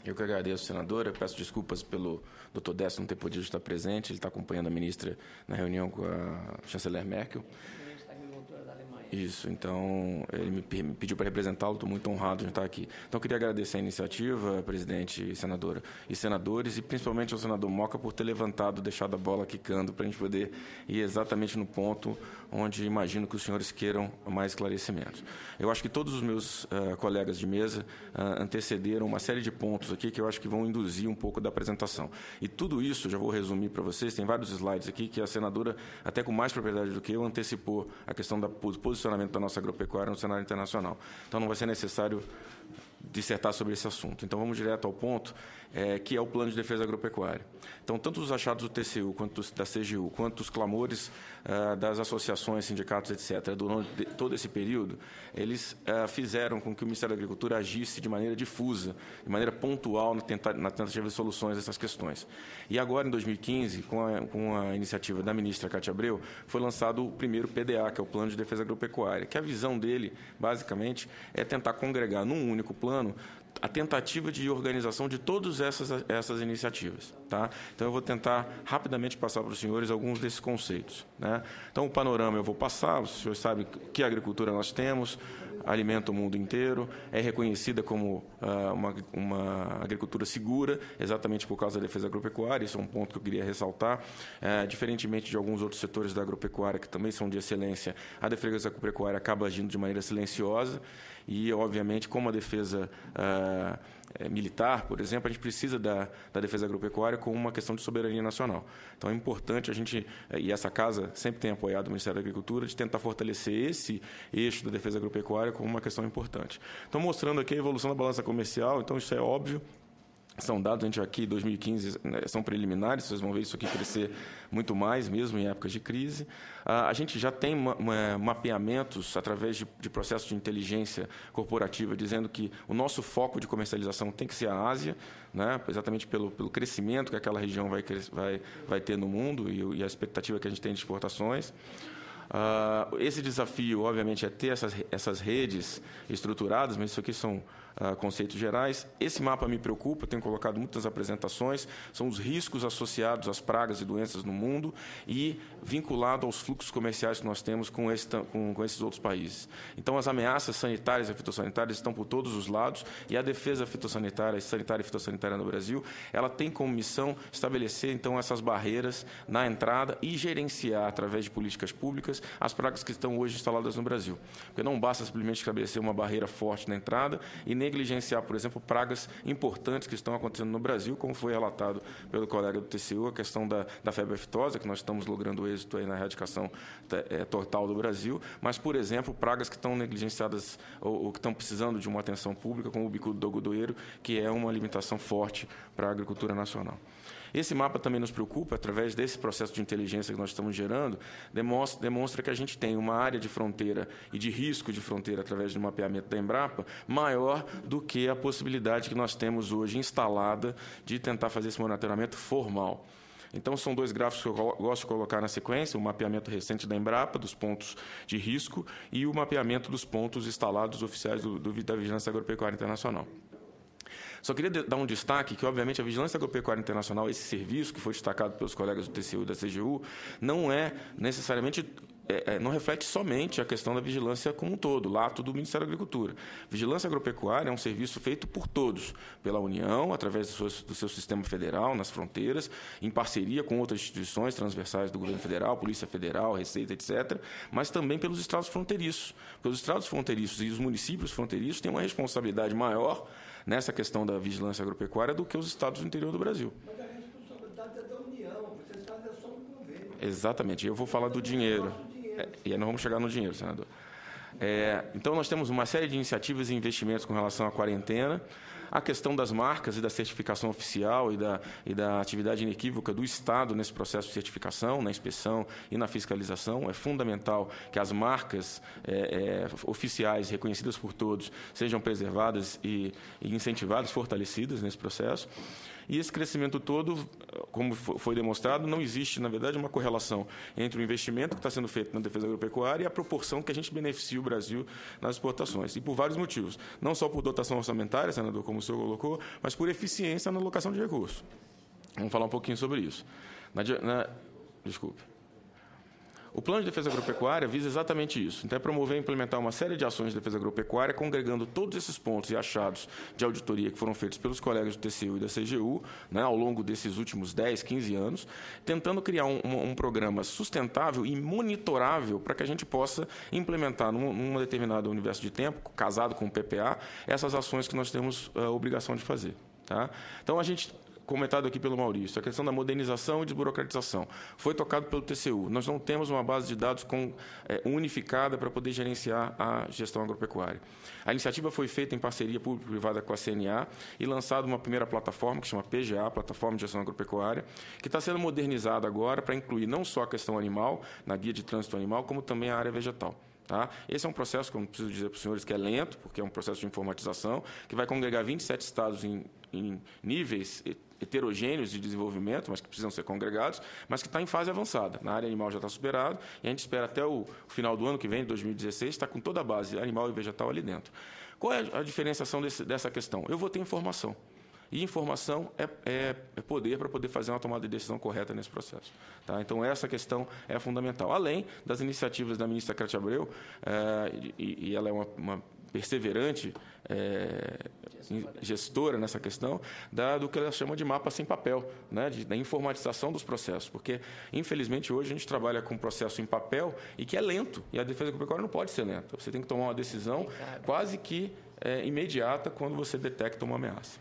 Eu que agradeço, senadora. Peço desculpas pelo Dr. Décio não ter podido estar presente. Ele está acompanhando a ministra na reunião com a chanceler Merkel. Isso, então ele me pediu para representá-lo, estou muito honrado de estar aqui. Então, eu queria agradecer a iniciativa, presidente e senadora, e senadores, e principalmente ao senador Moca por ter levantado, deixado a bola quicando, para a gente poder ir exatamente no ponto onde imagino que os senhores queiram mais esclarecimentos. Eu acho que todos os meus colegas de mesa antecederam uma série de pontos aqui que eu acho que vão induzir um pouco da apresentação. E tudo isso, já vou resumir para vocês, tem vários slides aqui que a senadora, até com mais propriedade do que eu, antecipou a questão da posicionamento da nossa agropecuária no cenário internacional. Então, não vai ser necessário dissertar sobre esse assunto. Então, vamos direto ao ponto, que é o Plano de Defesa Agropecuária. Então, tanto os achados do TCU, quanto da CGU, quanto os clamores das associações, sindicatos, etc., durante todo esse período, eles fizeram com que o Ministério da Agricultura agisse de maneira difusa, de maneira pontual na tentativa de soluções dessas questões. E agora, em 2015, com a iniciativa da ministra Cátia Abreu, foi lançado o primeiro PDA, que é o Plano de Defesa Agropecuária, que a visão dele, basicamente, é tentar congregar num único plano a tentativa de organização de todas essas iniciativas. Tá? Então, eu vou tentar rapidamente passar para os senhores alguns desses conceitos. Né? Então, o panorama eu vou passar, os senhores sabem que agricultura nós temos, alimenta o mundo inteiro, é reconhecida como uma agricultura segura, exatamente por causa da defesa agropecuária, isso é um ponto que eu queria ressaltar. Diferentemente de alguns outros setores da agropecuária, que também são de excelência, a defesa agropecuária acaba agindo de maneira silenciosa e, obviamente, como a defesa militar, por exemplo, a gente precisa da defesa agropecuária como uma questão de soberania nacional. Então, é importante a gente, e essa casa sempre tem apoiado o Ministério da Agricultura, de tentar fortalecer esse eixo da defesa agropecuária como uma questão importante. Então, mostrando aqui a evolução da balança comercial, então isso é óbvio. São dados, a gente aqui, 2015, são preliminares, vocês vão ver isso aqui crescer muito mais, mesmo em épocas de crise. A gente já tem mapeamentos através de processos de inteligência corporativa, dizendo que o nosso foco de comercialização tem que ser a Ásia, né, exatamente pelo crescimento que aquela região vai ter no mundo e a expectativa que a gente tem de exportações. Esse desafio, obviamente, é ter essas redes estruturadas, mas isso aqui são conceitos gerais. Esse mapa me preocupa, tenho colocado muitas apresentações, são os riscos associados às pragas e doenças no mundo e vinculado aos fluxos comerciais que nós temos com esses outros países. Então, as ameaças sanitárias e fitossanitárias estão por todos os lados e a defesa sanitária e fitossanitária no Brasil, ela tem como missão estabelecer, então, essas barreiras na entrada e gerenciar, através de políticas públicas, as pragas que estão hoje instaladas no Brasil. Porque não basta simplesmente estabelecer uma barreira forte na entrada e negligenciar, por exemplo, pragas importantes que estão acontecendo no Brasil, como foi relatado pelo colega do TCU, a questão da febre aftosa, que nós estamos logrando êxito aí na erradicação total do Brasil, mas, por exemplo, pragas que estão negligenciadas ou que estão precisando de uma atenção pública, como o bicudo do algodoeiro, que é uma limitação forte para a agricultura nacional. Esse mapa também nos preocupa, através desse processo de inteligência que nós estamos gerando, demonstra que a gente tem uma área de fronteira e de risco de fronteira, através do mapeamento da Embrapa, maior do que a possibilidade que nós temos hoje instalada de tentar fazer esse monitoramento formal. Então, são dois gráficos que eu gosto de colocar na sequência, o mapeamento recente da Embrapa, dos pontos de risco, e o mapeamento dos pontos instalados oficiais da Vigilância Agropecuária Internacional. Só queria dar um destaque que, obviamente, a Vigilância Agropecuária Internacional, esse serviço que foi destacado pelos colegas do TCU e da CGU, não é necessariamente... não reflete somente a questão da vigilância como um todo, lato do Ministério da Agricultura. Vigilância agropecuária é um serviço feito por todos, pela União, através do seu sistema federal, nas fronteiras, em parceria com outras instituições transversais do governo federal, Polícia Federal, Receita, etc., mas também pelos estados fronteiriços. Porque os estados fronteiriços e os municípios fronteiriços têm uma responsabilidade maior nessa questão da vigilância agropecuária do que os estados do interior do Brasil. Mas a responsabilidade é da União, vocês fazem só um convênio. Exatamente, eu vou falar do dinheiro. E aí nós vamos chegar no dinheiro, senador. Então, nós temos uma série de iniciativas e investimentos com relação à quarentena, a questão das marcas e da certificação oficial e da atividade inequívoca do Estado nesse processo de certificação, na inspeção e na fiscalização. É fundamental que as marcas oficiais reconhecidas por todos sejam preservadas e incentivadas, fortalecidas nesse processo. E esse crescimento todo, como foi demonstrado, não existe, na verdade, uma correlação entre o investimento que está sendo feito na defesa agropecuária e a proporção que a gente beneficia o Brasil nas exportações. E por vários motivos. Não só por dotação orçamentária, senador, como o senhor colocou, mas por eficiência na alocação de recursos. Vamos falar um pouquinho sobre isso. Desculpe. O Plano de Defesa Agropecuária visa exatamente isso. Então, é promover e implementar uma série de ações de defesa agropecuária, congregando todos esses pontos e achados de auditoria que foram feitos pelos colegas do TCU e da CGU, né, ao longo desses últimos 10, 15 anos, tentando criar um programa sustentável e monitorável para que a gente possa implementar num determinado universo de tempo, casado com o PPA, essas ações que nós temos a obrigação de fazer. Tá? Então, a gente... comentado aqui pelo Maurício, a questão da modernização e desburocratização. Foi tocado pelo TCU. Nós não temos uma base de dados unificada para poder gerenciar a gestão agropecuária. A iniciativa foi feita em parceria público-privada com a CNA e lançada uma primeira plataforma, que chama PGA, Plataforma de Gestão Agropecuária, que está sendo modernizada agora para incluir não só a questão animal, na guia de trânsito animal, como também a área vegetal. Tá? Esse é um processo, que eu não preciso dizer para os senhores que é lento, porque é um processo de informatização, que vai congregar 27 estados em níveis heterogêneos de desenvolvimento, mas que precisam ser congregados, mas que está em fase avançada. Na área animal já está superado, e a gente espera até o final do ano que vem, 2016, estar com toda a base animal e vegetal ali dentro. Qual é a diferenciação dessa questão? Eu vou ter informação. E informação é poder para poder fazer uma tomada de decisão correta nesse processo. Tá? Então, essa questão é fundamental. Além das iniciativas da ministra Cátia Abreu, e ela é uma perseverante gestora nessa questão, do que ela chama de mapa sem papel, né? Da informatização dos processos. Porque, infelizmente, hoje a gente trabalha com um processo em papel e que é lento. E a defesa agropecuária não pode ser lenta. Você tem que tomar uma decisão quase que imediata quando você detecta uma ameaça.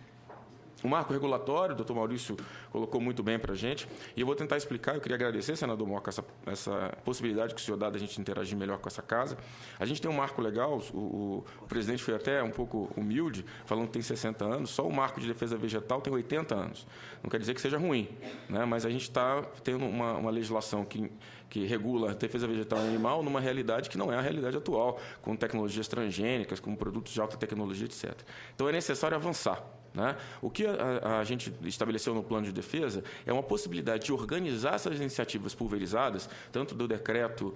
O marco regulatório, o doutor Maurício colocou muito bem para a gente, e eu vou tentar explicar. Eu queria agradecer, senador Moca, essa possibilidade que o senhor dá da gente interagir melhor com essa casa. A gente tem um marco legal, o presidente foi até um pouco humilde, falando que tem 60 anos, só o marco de defesa vegetal tem 80 anos. Não quer dizer que seja ruim, né? Mas a gente está tendo uma legislação que regula a defesa vegetal e animal numa realidade que não é a realidade atual, com tecnologias transgênicas, com produtos de alta tecnologia, etc. Então, é necessário avançar. Né? O que a gente estabeleceu no plano de defesa é uma possibilidade de organizar essas iniciativas pulverizadas, tanto do decreto,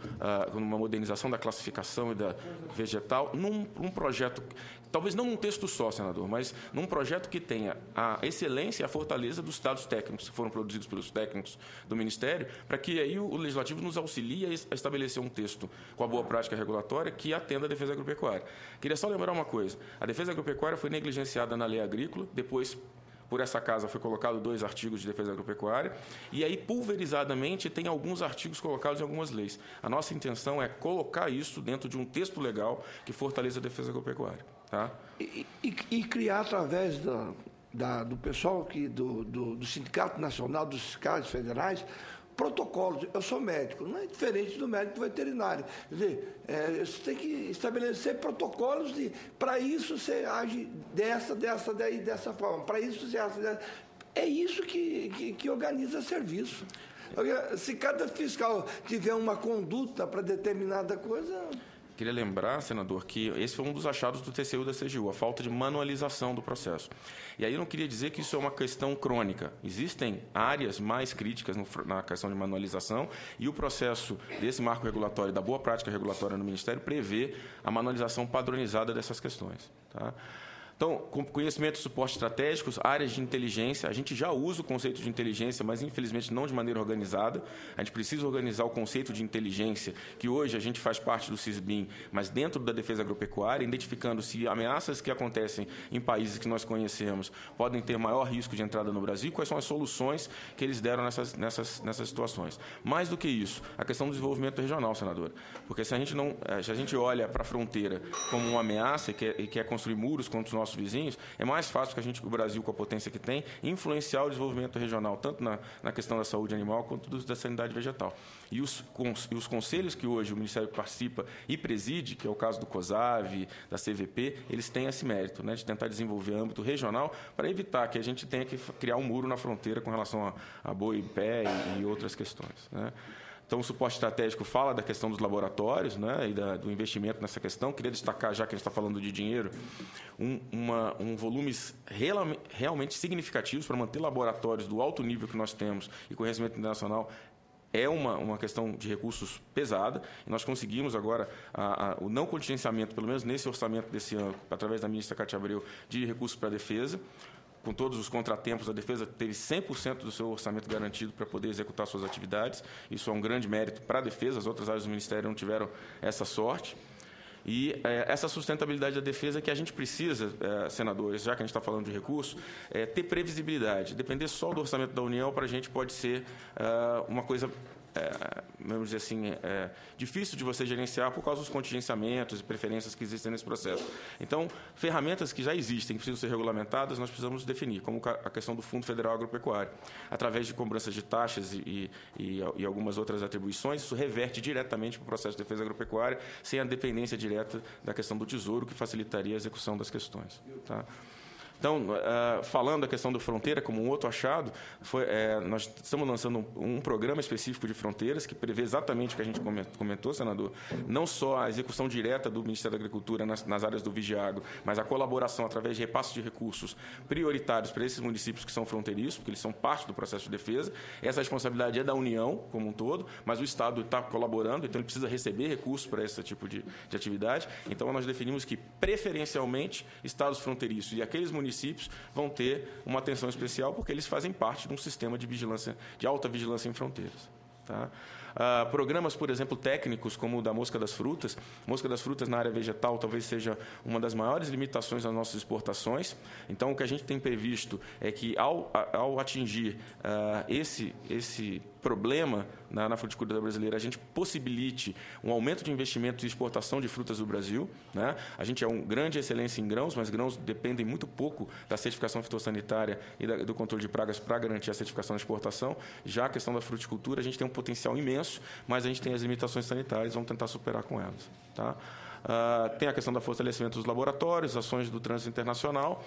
uma modernização da classificação e da vegetal, num projeto, talvez não num texto só, senador, mas num projeto que tenha a excelência e a fortaleza dos dados técnicos que foram produzidos pelos técnicos do Ministério, para que aí o Legislativo nos auxilie a estabelecer um texto com a boa prática regulatória que atenda a defesa agropecuária. Queria só lembrar uma coisa: a defesa agropecuária foi negligenciada na lei agrícola. Depois, por essa casa, foi colocado 2 artigos de defesa agropecuária, e aí, pulverizadamente, tem alguns artigos colocados em algumas leis. A nossa intenção é colocar isso dentro de um texto legal que fortaleça a defesa agropecuária. Tá? E criar, através do pessoal do Sindicato Nacional dos Fiscais Federais, protocolos. Eu sou médico, não é diferente do médico veterinário. Quer dizer, você tem que estabelecer protocolos para isso você age dessa forma, para isso você age dessa. É isso que organiza serviço. Se cada fiscal tiver uma conduta para determinada coisa... Queria lembrar, senador, que esse foi um dos achados do TCU e da CGU, a falta de manualização do processo. E aí eu não queria dizer que isso é uma questão crônica. Existem áreas mais críticas na questão de manualização, e o processo desse marco regulatório, da boa prática regulatória no Ministério, prevê a manualização padronizada dessas questões. Tá? Então, com conhecimento e suporte estratégicos, áreas de inteligência, a gente já usa o conceito de inteligência, mas infelizmente não de maneira organizada. A gente precisa organizar o conceito de inteligência, que hoje a gente faz parte do CISBIM, mas dentro da defesa agropecuária, identificando se ameaças que acontecem em países que nós conhecemos podem ter maior risco de entrada no Brasil, quais são as soluções que eles deram nessas situações. Mais do que isso, a questão do desenvolvimento regional, senadora, porque se a gente olha para a fronteira como uma ameaça e quer construir muros contra os nossos vizinhos, é mais fácil que o Brasil, com a potência que tem, influenciar o desenvolvimento regional, tanto na questão da saúde animal quanto da sanidade vegetal. E os conselhos que hoje o Ministério participa e preside, que é o caso do COSAV, da CVP, eles têm esse mérito, né, de tentar desenvolver âmbito regional para evitar que a gente tenha que criar um muro na fronteira com relação a boi em pé e outras questões, né? Então, o suporte estratégico fala da questão dos laboratórios, né, e do investimento nessa questão. Queria destacar, já que a gente está falando de dinheiro, volumes realmente significativos para manter laboratórios do alto nível que nós temos e conhecimento internacional é uma questão de recursos pesada, e nós conseguimos agora o não contingenciamento, pelo menos nesse orçamento desse ano, através da ministra Cátia Abreu, de recursos para a defesa. Com todos os contratempos, a defesa teve 100% do seu orçamento garantido para poder executar suas atividades. Isso é um grande mérito para a defesa, as outras áreas do Ministério não tiveram essa sorte. E essa sustentabilidade da defesa que a gente precisa, senadores, já que a gente está falando de recursos, ter previsibilidade. Depender só do orçamento da União, para a gente pode ser uma coisa, vamos dizer assim, difícil de você gerenciar por causa dos contingenciamentos e preferências que existem nesse processo. Então, ferramentas que já existem, que precisam ser regulamentadas, nós precisamos definir, como a questão do Fundo Federal Agropecuário. Através de cobranças de taxas e algumas outras atribuições, isso reverte diretamente para o processo de defesa agropecuária, sem a dependência direta da questão do Tesouro, que facilitaria a execução das questões. Tá? Então, falando da questão da fronteira como um outro achado, nós estamos lançando um programa específico de fronteiras que prevê exatamente o que a gente comentou, senador, não só a execução direta do Ministério da Agricultura nas áreas do Vigiagro, mas a colaboração através de repassos de recursos prioritários para esses municípios que são fronteiriços, porque eles são parte do processo de defesa. Essa responsabilidade é da União como um todo, mas o Estado está colaborando, então ele precisa receber recursos para esse tipo de atividade. Então, nós definimos que, preferencialmente, estados fronteiriços e aqueles municípios vão ter uma atenção especial porque eles fazem parte de um sistema de vigilância, de alta vigilância em fronteiras. Tá? Programas, por exemplo, técnicos, como o da mosca das frutas. Mosca das frutas na área vegetal talvez seja uma das maiores limitações das nossas exportações. Então, o que a gente tem previsto é que, ao atingir esse problema na fruticultura brasileira, a gente possibilite um aumento de investimento e exportação de frutas do Brasil. Né? A gente é uma grande excelência em grãos, mas grãos dependem muito pouco da certificação fitossanitária e do controle de pragas para garantir a certificação de exportação. Já a questão da fruticultura, a gente tem um potencial imenso, mas a gente tem as limitações sanitárias, vamos tentar superar com elas. Tá? Tem a questão do fortalecimento dos laboratórios, ações do trânsito internacional.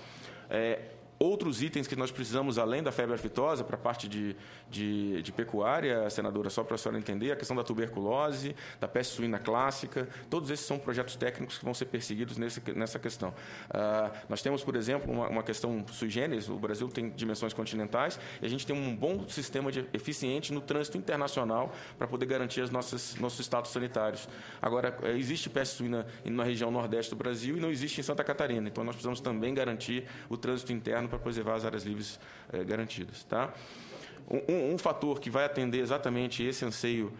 Outros itens que nós precisamos, além da febre aftosa, para a parte de pecuária, senadora, só para a senhora entender, a questão da tuberculose, da peste suína clássica, todos esses são projetos técnicos que vão ser perseguidos nessa questão. Nós temos, por exemplo, uma questão sui generis, o Brasil tem dimensões continentais, e a gente tem um bom sistema eficiente no trânsito internacional para poder garantir nossos status sanitários. Agora, existe peste suína na região nordeste do Brasil e não existe em Santa Catarina, então nós precisamos também garantir o trânsito interno para preservar as áreas livres garantidas. Tá? Um fator que vai atender exatamente esse anseio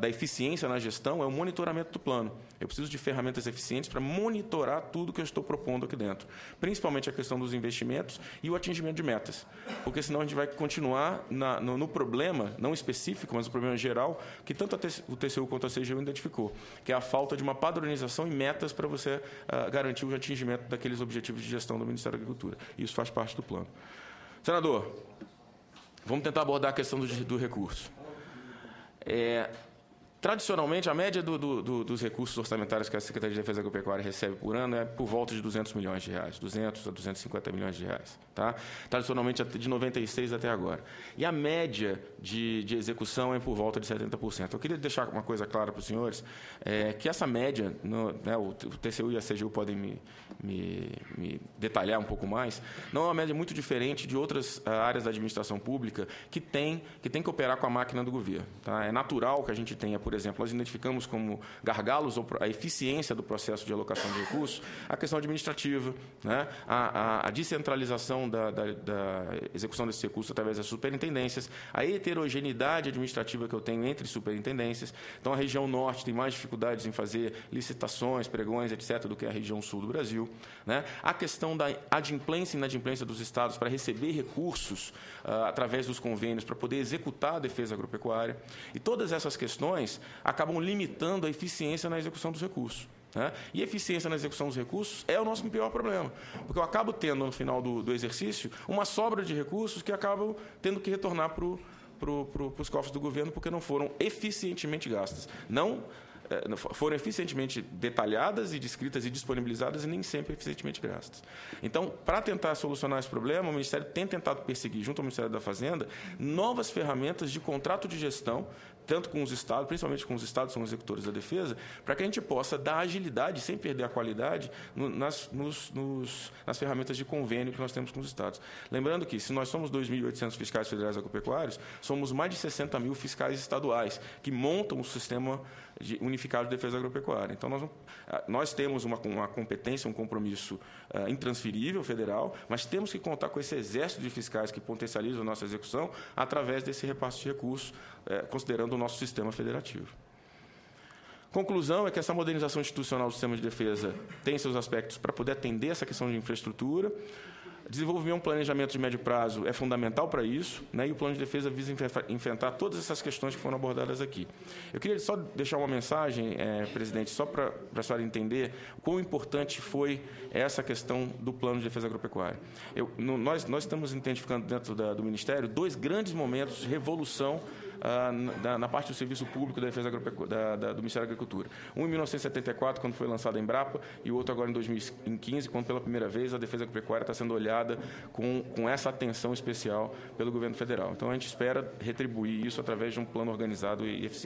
da eficiência na gestão é o monitoramento do plano. Eu preciso de ferramentas eficientes para monitorar tudo que eu estou propondo aqui dentro, principalmente a questão dos investimentos e o atingimento de metas, porque senão a gente vai continuar no problema, não específico, mas o problema geral, que tanto o TCU quanto a CGU identificou, que é a falta de uma padronização e metas para você garantir o atingimento daqueles objetivos de gestão do Ministério da Agricultura. Isso faz parte do plano. Senador, vamos tentar abordar a questão do recurso. Tradicionalmente, a média dos recursos orçamentários que a Secretaria de Defesa Agropecuária recebe por ano é por volta de R$200 milhões, 200 a 250 milhões de reais. Tá? Tradicionalmente, de 96 até agora. E a média de execução é por volta de 70%. Eu queria deixar uma coisa clara para os senhores, que essa média, o TCU e a CGU podem me detalhar um pouco mais, não é uma média muito diferente de outras áreas da administração pública que tem que operar com a máquina do governo. Tá? É natural que a gente tenha, por exemplo, nós identificamos como gargalos ou a eficiência do processo de alocação de recursos, a questão administrativa, né? a descentralização da execução desses recursos através das superintendências, a heterogeneidade administrativa que eu tenho entre superintendências. Então, a região norte tem mais dificuldades em fazer licitações, pregões, etc., do que a região sul do Brasil. Né? A questão da adimplência e inadimplência dos estados para receber recursos através dos convênios para poder executar a defesa agropecuária. E todas essas questões acabam limitando a eficiência na execução dos recursos. Né? E eficiência na execução dos recursos é o nosso pior problema, porque eu acabo tendo, no final do exercício, uma sobra de recursos que acabam tendo que retornar para os cofres do governo porque não foram eficientemente gastas. Não foram eficientemente detalhadas e descritas e disponibilizadas e nem sempre eficientemente gastas. Então, para tentar solucionar esse problema, o Ministério tem tentado perseguir, junto ao Ministério da Fazenda, novas ferramentas de contrato de gestão tanto com os estados, principalmente com os estados, são os executores da defesa, para que a gente possa dar agilidade, sem perder a qualidade, nas ferramentas de convênio que nós temos com os estados. Lembrando que, se nós somos 2.800 fiscais federais agropecuários, somos mais de 60 mil fiscais estaduais, que montam o sistema unificado de defesa agropecuária. Então, nós temos uma competência, um compromisso intransferível federal, mas temos que contar com esse exército de fiscais que potencializam a nossa execução através desse repasse de recursos, considerando o nosso sistema federativo. Conclusão é que essa modernização institucional do sistema de defesa tem seus aspectos para poder atender essa questão de infraestrutura. Desenvolver um planejamento de médio prazo é fundamental para isso, né? E o plano de defesa visa enfrentar todas essas questões que foram abordadas aqui. Eu queria só deixar uma mensagem, presidente, só para a senhora entender o quão importante foi essa questão do plano de defesa agropecuária. Nós estamos identificando dentro do Ministério 2 grandes momentos de revolução na parte do serviço público da defesa do Ministério da Agricultura. Um em 1974, quando foi lançada a Embrapa, e o outro agora em 2015, quando pela primeira vez a defesa agropecuária está sendo olhada com essa atenção especial pelo governo federal. Então, a gente espera retribuir isso através de um plano organizado e eficiente.